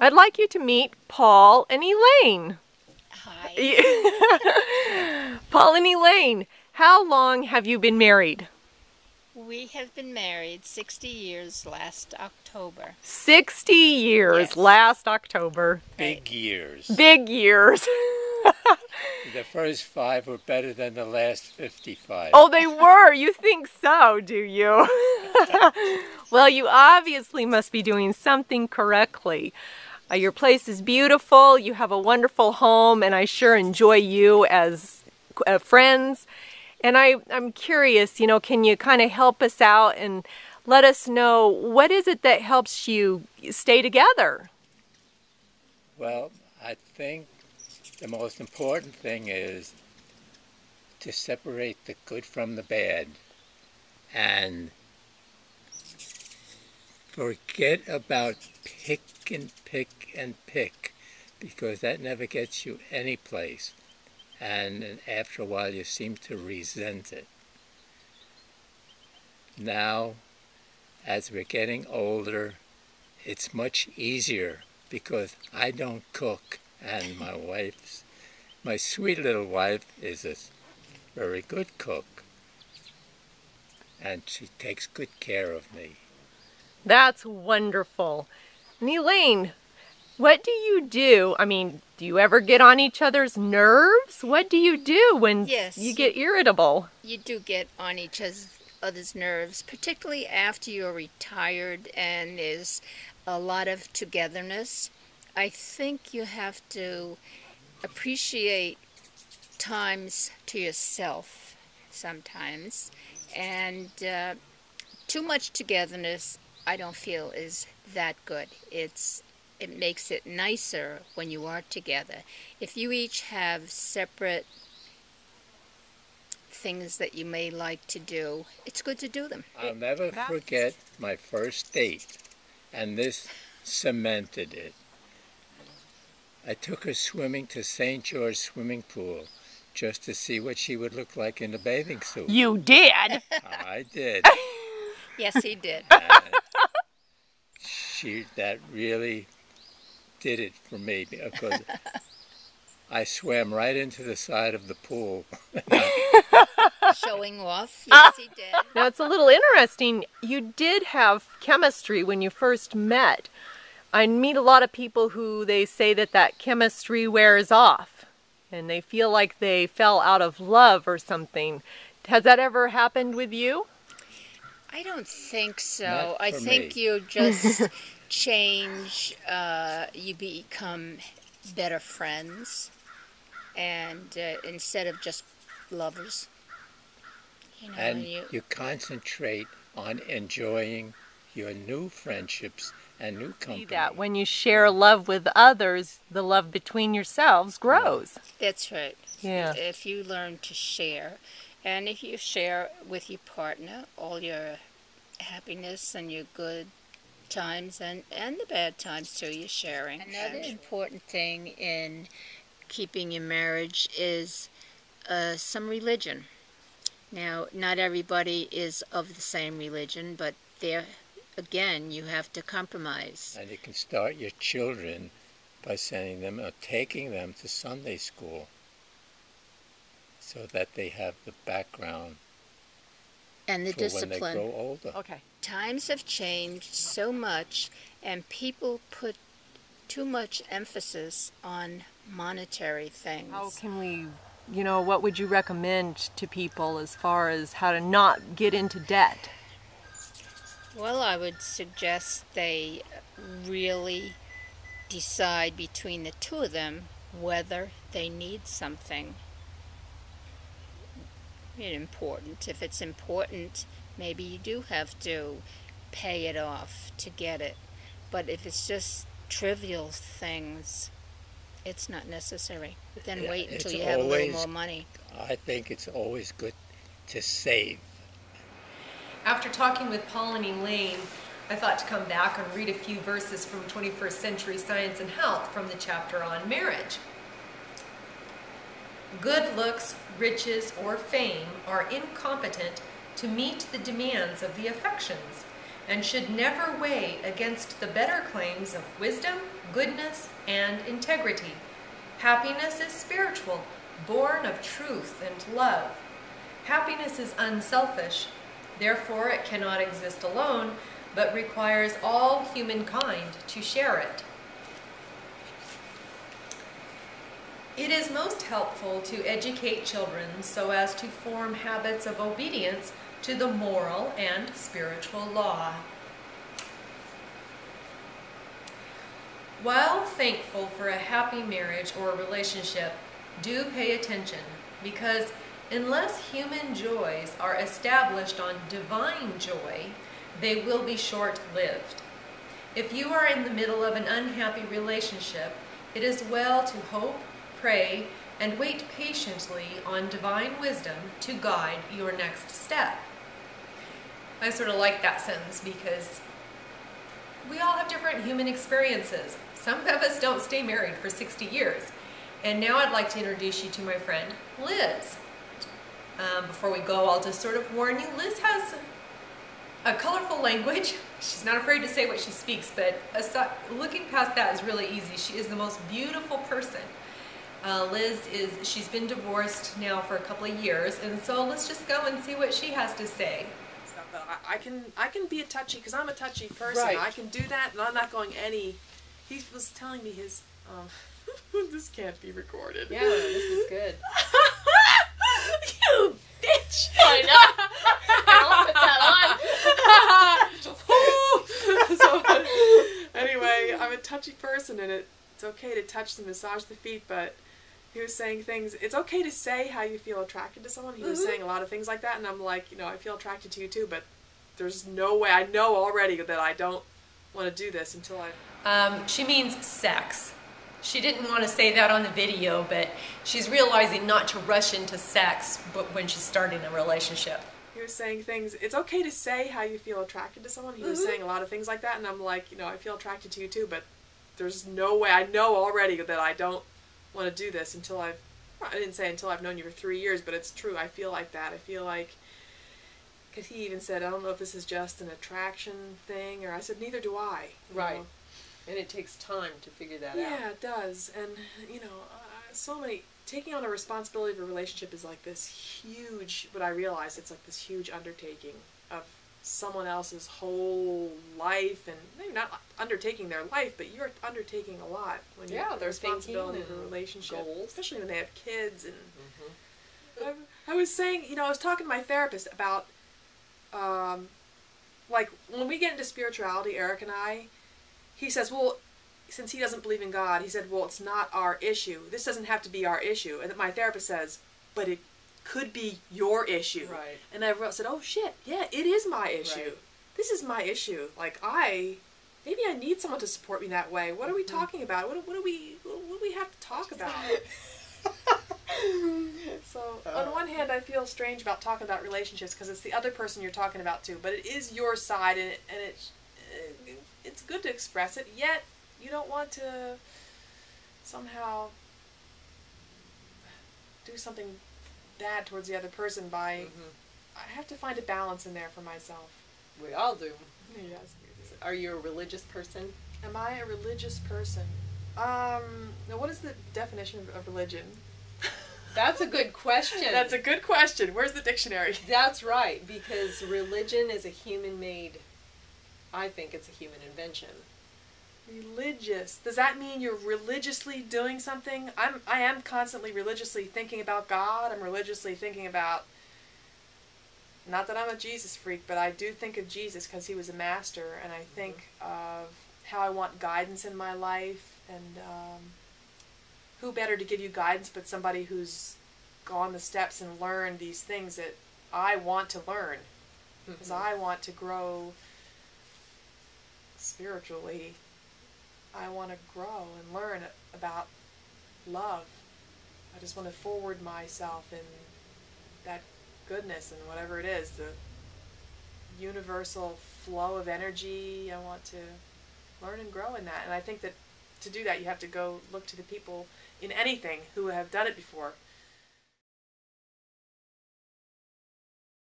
I'd like you to meet Paul and Elaine. Hi. Paul and Elaine, how long have you been married? We have been married 60 years last October. 60 years Yes. last October. Big years. Big years. The first 5 were better than the last 55. Oh, they were? You think so, do you? Well, you obviously must be doing something correctly. Your place is beautiful, you have a wonderful home, and I sure enjoy you as friends. And I'm curious, can you kind of help us out and let us know what is it that helps you stay together? Well, I think the most important thing is to separate the good from the bad and forget about pick and pick, because that never gets you any place. And after a while you seem to resent it. Now, as we're getting older, it's much easier because I don't cook, and my sweet little wife is a very good cook, and she takes good care of me. That's wonderful. And Elaine, what do you do? I mean, do you ever get on each other's nerves? What do you do when you get irritable? You do get on each other's nerves, particularly after you're retired and there's a lot of togetherness. I think you have to appreciate times to yourself sometimes, and too much togetherness I don't feel is that good. It makes it nicer when you are together. If you each have separate things that you may like to do, it's good to do them. I'll never forget my first date, and this cemented it. I took her swimming to St. George swimming pool just to see what she would look like in a bathing suit. You did? I did. Yes, he did. That really did it for me, because I swam right into the side of the pool. Showing off. Yes, he did. Now, it's a little interesting. You did have chemistry when you first met. I meet a lot of people who they say that chemistry wears off, and they feel like they fell out of love or something. Has that ever happened with you? I don't think so. Not I for think me. you just change, you become better friends, and instead of just lovers. And you concentrate on enjoying your new friendships and new company. See that when you share love with others, the love between yourselves grows. That's right. Yeah. If you learn to share, and if you share with your partner all your happiness and your good times and the bad times too, you're sharing. Another important thing in keeping your marriage is some religion. Now, not everybody is of the same religion, but there, again, you have to compromise. And you can start your children by sending them or taking them to Sunday school so that they have the background And the for discipline. when they grow older. Okay. Times have changed so much, and people put too much emphasis on monetary things. How can we, what would you recommend to people as far as how to not get into debt? Well, I would suggest they really decide between the two of them whether they need something important. If it's important, maybe you do have to pay it off to get it. But if it's just trivial things, it's not necessary. Then wait until you have a little more money. I think it's always good to save. After talking with Paul and Elaine, I thought to come back and read a few verses from 21st Century Science and Health from the chapter on marriage. Good looks, riches, or fame are incompetent to meet the demands of the affections. and should never weigh against the better claims of wisdom, goodness, and integrity. Happiness is spiritual, born of truth and love. Happiness is unselfish, therefore it cannot exist alone, but requires all humankind to share it. It is most helpful to educate children so as to form habits of obedience to the moral and spiritual law. While thankful for a happy marriage or relationship, do pay attention, because unless human joys are established on divine joy, they will be short-lived. If you are in the middle of an unhappy relationship, it is well to hope, pray, and wait patiently on divine wisdom to guide your next step. I sort of like that sentence because we all have different human experiences. Some of us don't stay married for 60 years. And now I'd like to introduce you to my friend, Liz. Before we go, I'll just sort of warn you, Liz has a colorful language. She's not afraid to say what she speaks, but looking past that is really easy. She is the most beautiful person. She's been divorced now for a couple of years, and so let's just go and see what she has to say. I can be a touchy, because I'm a touchy person. Right. I can do that, and I'm not going any. He was telling me his. This can't be recorded. Yeah, this is good. You bitch! I know. I don't put that on. So, anyway, I'm a touchy person, and it's okay to touch and massage the feet, but he was saying things. It's okay to say how you feel attracted to someone. He was saying a lot of things like that, and I'm like, I feel attracted to you too, but there's no way. I know already that I don't want to do this until I... She means sex. She didn't want to say that on the video, but she's realizing not to rush into sex when she's starting a relationship. He was saying things. It's okay to say how you feel attracted to someone. He was saying a lot of things like that, and I'm like, I feel attracted to you too, but there's no way. I know already that I don't want to do this until I didn't say until I've known you for 3 years, but it's true. I feel like that. I feel like, because he even said, I don't know if this is just an attraction thing, or I said, neither do I. Right. And it takes time to figure that out. Yeah, it does. And, taking on a responsibility of a relationship is like this huge, what I realize, it's like this huge undertaking of someone else's whole life, and maybe not undertaking their life, but you're undertaking a lot when you're the responsibility of a relationship, goals. especially when they have kids. And I was saying, I was talking to my therapist about, like, when we get into spirituality, Eric and I, he says, well, since he doesn't believe in God, he said, well, it's not our issue. This doesn't have to be our issue. And my therapist says, but it could be your issue. Right. And I said, oh shit, yeah, it is my issue. Right. This is my issue. Like, maybe I need someone to support me that way. What are we talking about? What do we have to talk about? So, on one hand, I feel strange about talking about relationships because it's the other person you're talking about too. But it is your side, and it's good to express it. Yet, you don't want to somehow do something bad towards the other person by... I have to find a balance in there for myself. We all do. Yes. Are you a religious person? Am I a religious person? Now what is the definition of religion? That's a good question. That's a good question. Where's the dictionary? That's right, because religion is a human-made... I think it's a human invention. Religious. Does that mean you're religiously doing something? I am constantly religiously thinking about God. I'm religiously thinking about... Not that I'm a Jesus freak, but I do think of Jesus because he was a master, and I think of how I want guidance in my life, and who better to give you guidance but somebody who's gone the steps and learned these things that I want to learn, because I want to grow spiritually. I want to grow and learn about love. I just want to forward myself in that goodness and whatever it is, the universal flow of energy. I want to learn and grow in that. And I think that to do that, you have to go look to the people in anything who have done it before.